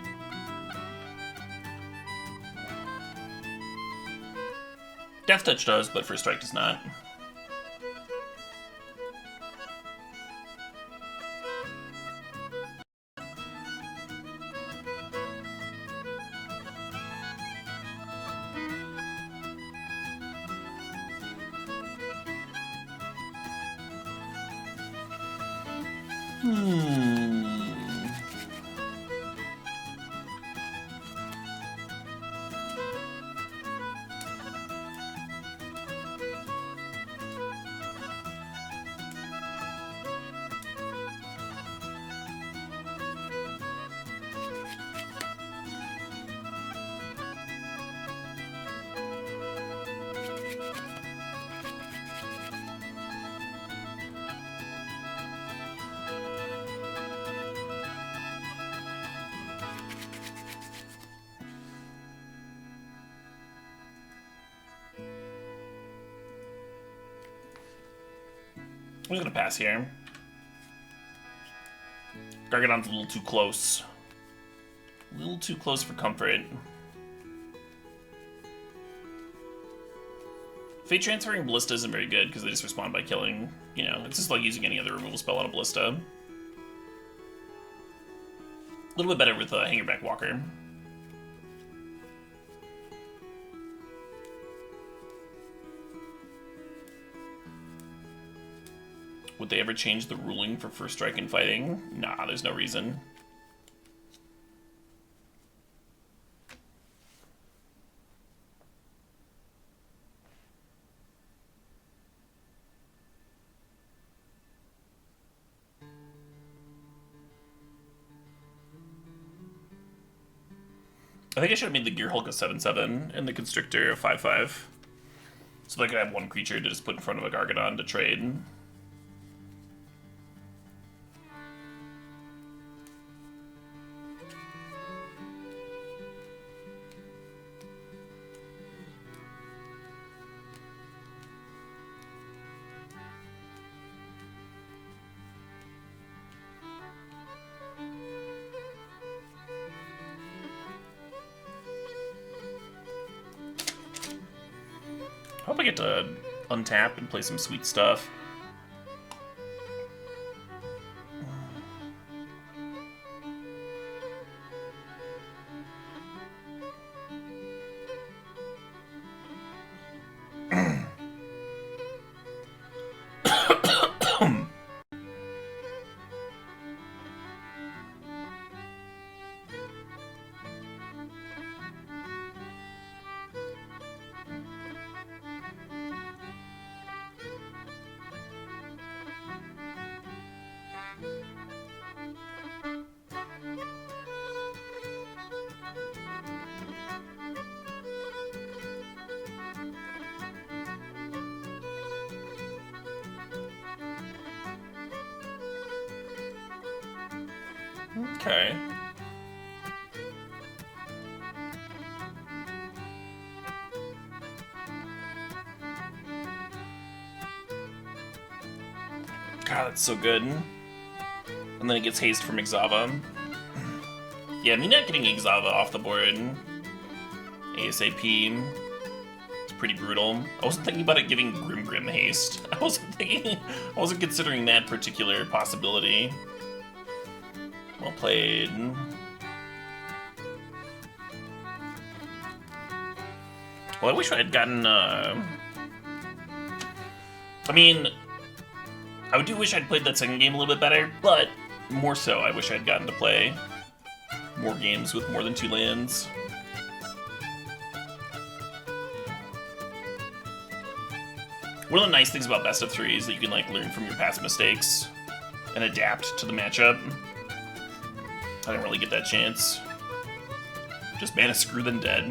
Death Touch does, but first strike does not. I'm just gonna pass here. Gargadon's a little too close. A little too close for comfort. Fate Transferring Ballista isn't very good because they just respond by killing. You know, it's just like using any other removal spell on a Ballista. A little bit better with Hangerback Walker. Would they ever change the ruling for first strike and fighting? Nah, there's no reason. I think I should have made the Gear Hulk a 7/7 and the Constrictor a 5/5. So they could have one creature to just put in front of a Gargadon to trade. I hope I get to untap and play some sweet stuff. Okay. God, that's so good. And then it gets haste from Ixava. Yeah, me not getting Ixava off the board ASAP. It's pretty brutal. I wasn't thinking about it giving Grim haste. I wasn't considering that particular possibility. Well played. Well, I wish I had gotten, I mean, I do wish I'd played that second game a little bit better, but more so, I wish I'd gotten to play more games with more than 2 lands. One of the nice things about best of 3 is that you can, like, learn from your past mistakes and adapt to the matchup. I didn't really get that chance. Just mana screw than dead.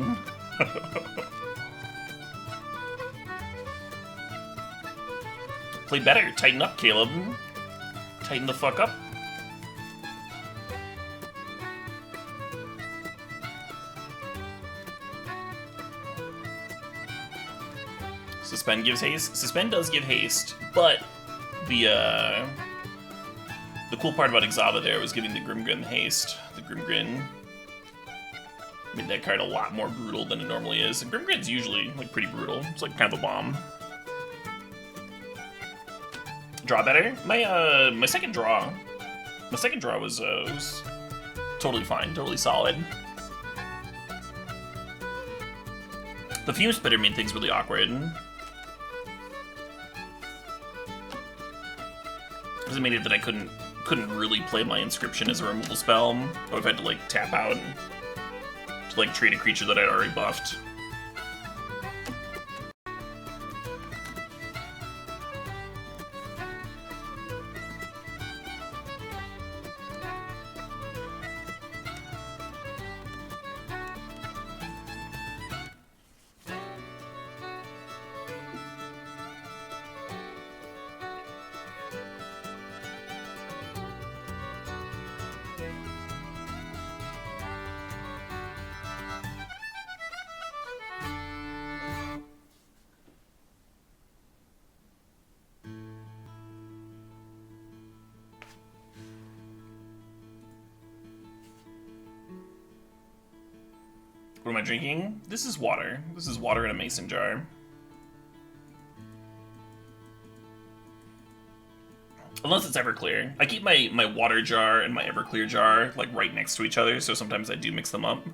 Play better. Tighten up, Caleb. Tighten the fuck up. Suspend gives haste. Suspend does give haste, but the cool part about Exava there was giving the Grimgrin haste. The Grimgrin made that card a lot more brutal than it normally is. And Grimgrin's usually like pretty brutal. It's like kind of a bomb. Draw better? My second draw. My second draw was totally fine, totally solid. The Fume Spitter made things really awkward. Because it made it that I couldn't really play my Inscription as a removal spell. I would have had to like tap out and to like trade a creature that I'd already buffed. What am I drinking? This is water. This is water in a mason jar. Unless it's Everclear. I keep my water jar and my Everclear jar like right next to each other, so sometimes I do mix them up.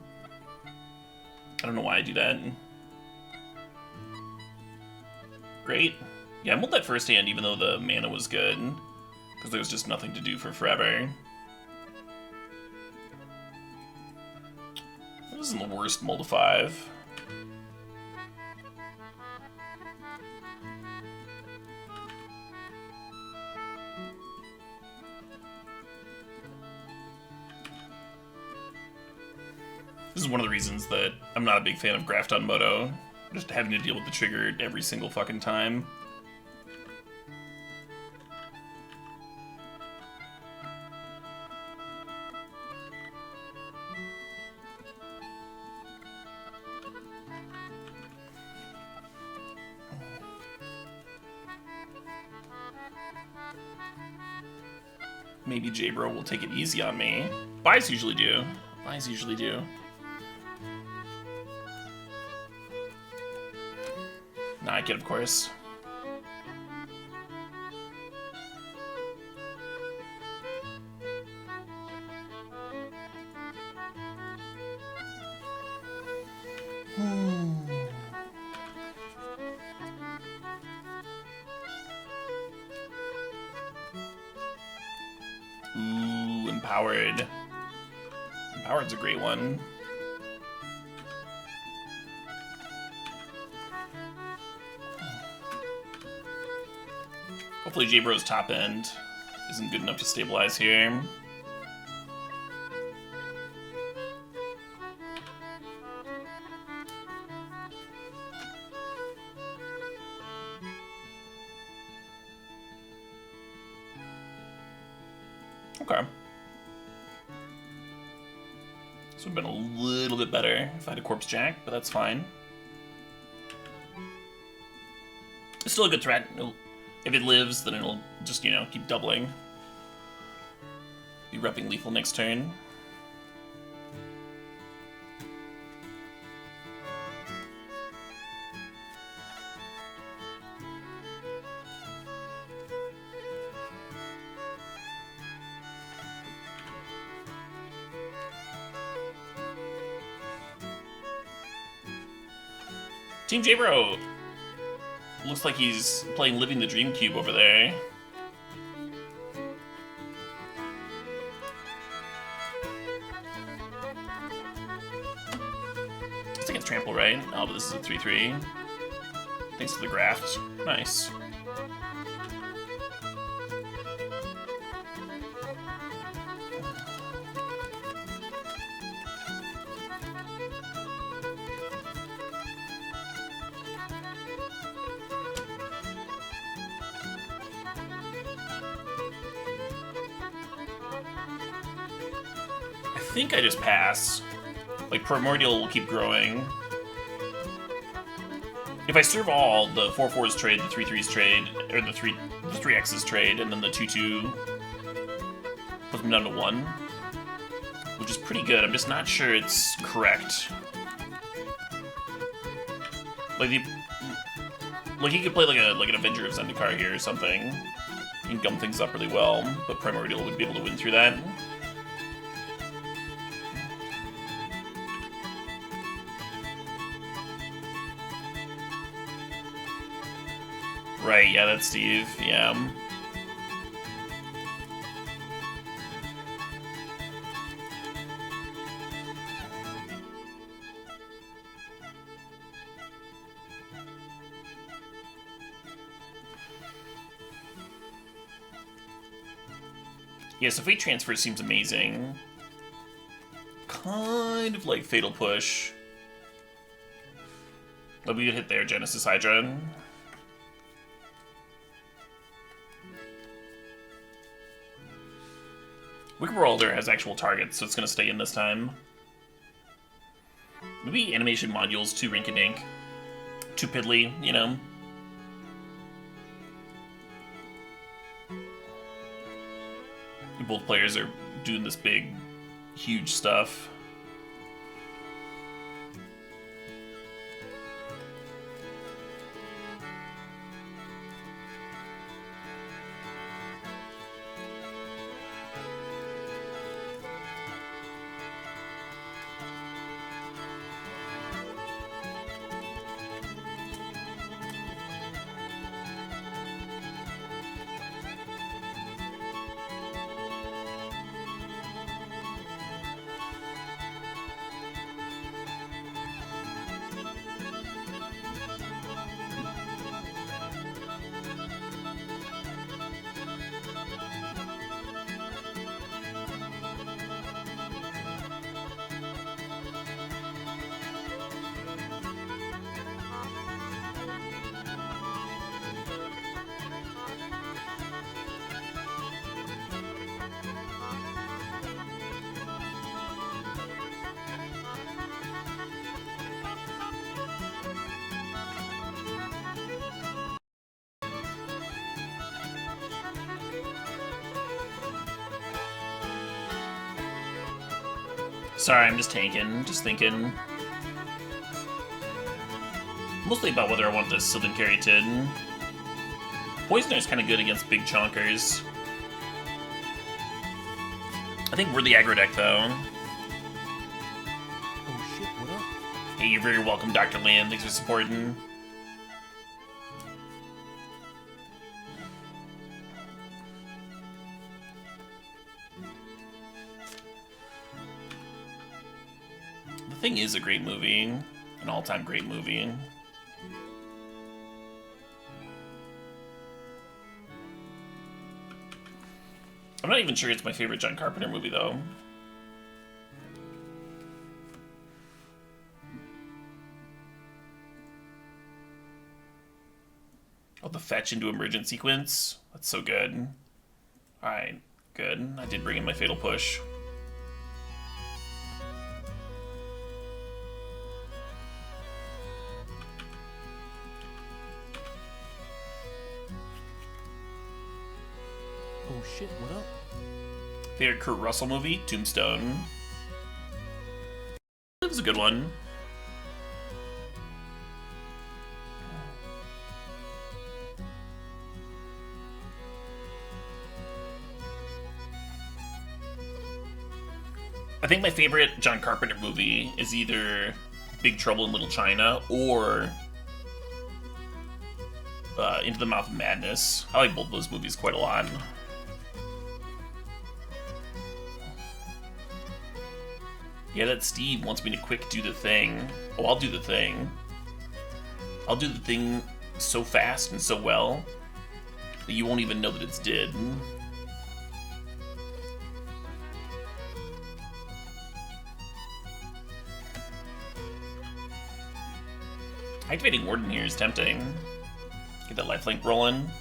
I don't know why I do that. Great. Yeah, I mulled that first hand even though the mana was good, because there was just nothing to do for forever. This isn't the worst mull to 5. This is one of the reasons that I'm not a big fan of Graft on Moto. Just having to deal with the trigger every single fucking time. Maybe jbro will take it easy on me. Buys usually do. Buys usually do. Nah, I get, of course. Ooh, Empowered. Empowered's a great one. Hopefully jbro's top end isn't good enough to stabilize here. Okay. This would have been a little bit better if I had a Corpse Jack, but that's fine. It's still a good threat. If it lives, then it'll just, you know, keep doubling. Be repping lethal next turn. Team jbro! Looks like he's playing Living the Dream Cube over there. I think it's Trample, right? Oh, but this is a 3/3. Thanks to the graft. Nice. I think I just pass. Like, Primordial will keep growing. If I serve all, the 4/4s trade, the 3/3s trade, or the 3/Xs trade, and then the 2/2 puts him down to 1, which is pretty good. I'm just not sure it's correct. Like he could play like an Avenger of Zendikar here or something. He can gum things up really well, but Primordial would be able to win through that. Right, yeah, that's Steve, yeah. Yeah, so Fate Transfer seems amazing. Kind of like Fatal Push. But we could hit there, Genesis Hydra. Wickerwalder has actual targets, so it's going to stay in this time. Maybe animation modules too rinky-dink. Too piddly, you know? Both players are doing this big, huge stuff. Sorry, I'm just tanking, just thinking. Mostly about whether I want this Sylvan Caryatid. Poisoner's kind of good against big chonkers. I think we're the aggro deck, though. Oh shit, what up? Hey, you're very welcome, Dr. Land. Thanks for supporting. The Thing is a great movie. An all-time great movie. I'm not even sure it's my favorite John Carpenter movie, though. Oh, the fetch into emergent sequence? That's so good. Alright, good. I did bring in my Fatal Push. Oh shit, what up? Favorite Kurt Russell movie? Tombstone. That was a good one. I think my favorite John Carpenter movie is either Big Trouble in Little China or Into the Mouth of Madness. I like both those movies quite a lot. Yeah, that Steve wants me to quick do the thing. Oh, I'll do the thing. I'll do the thing so fast and so well that you won't even know that it's did. Activating Warden here is tempting. Get that lifelink rolling.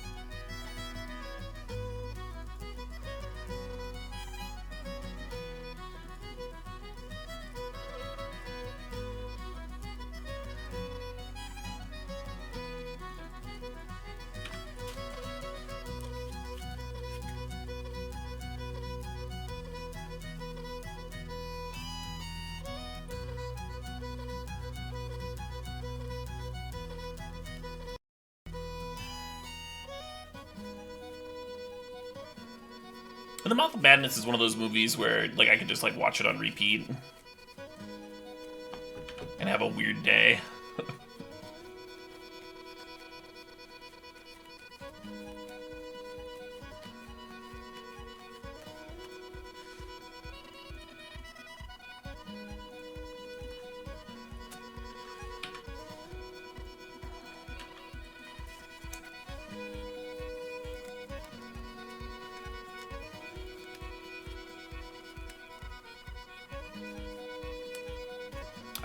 And The Mouth of Madness is one of those movies where, like, I could just, like, watch it on repeat. And have a weird day.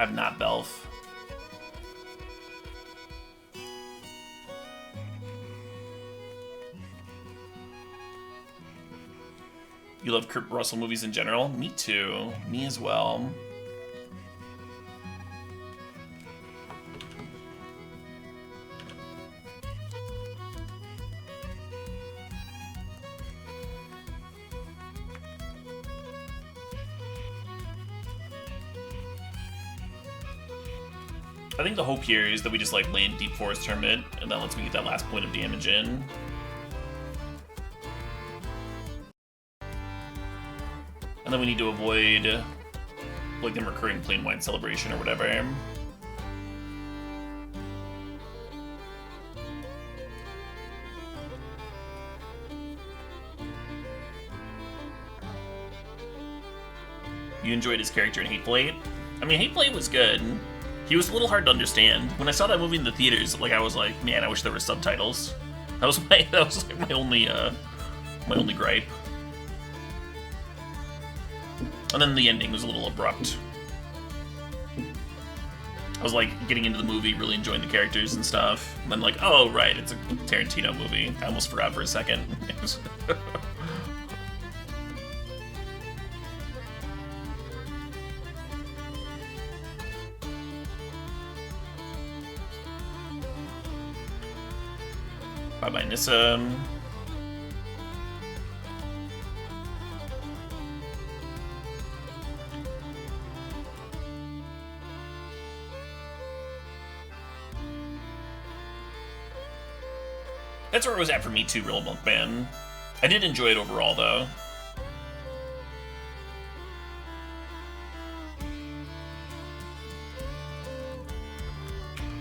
I'm not Belf. You love Kurt Russell movies in general? Me too. Me as well. I think the hope here is that we just like land Deep Forest Hermit, and that lets me get that last point of damage in. And then we need to avoid like the recurring plane-wide celebration or whatever. You enjoyed his character in Hateful Eight? I mean, Hateful Eight was good. He was a little hard to understand. When I saw that movie in the theaters, like I was like, man, I wish there were subtitles. That was like my only gripe. And then the ending was a little abrupt. I was like getting into the movie, really enjoying the characters and stuff. And then like, oh right, it's a Tarantino movie. I almost forgot for a second. Bye-bye, Nissa. That's where it was at for me too, Real Milkman. I did enjoy it overall, though.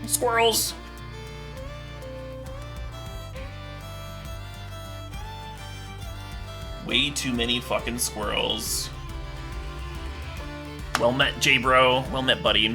Squirrels! Way too many fucking squirrels. Well met, J-Bro. Well met, buddy.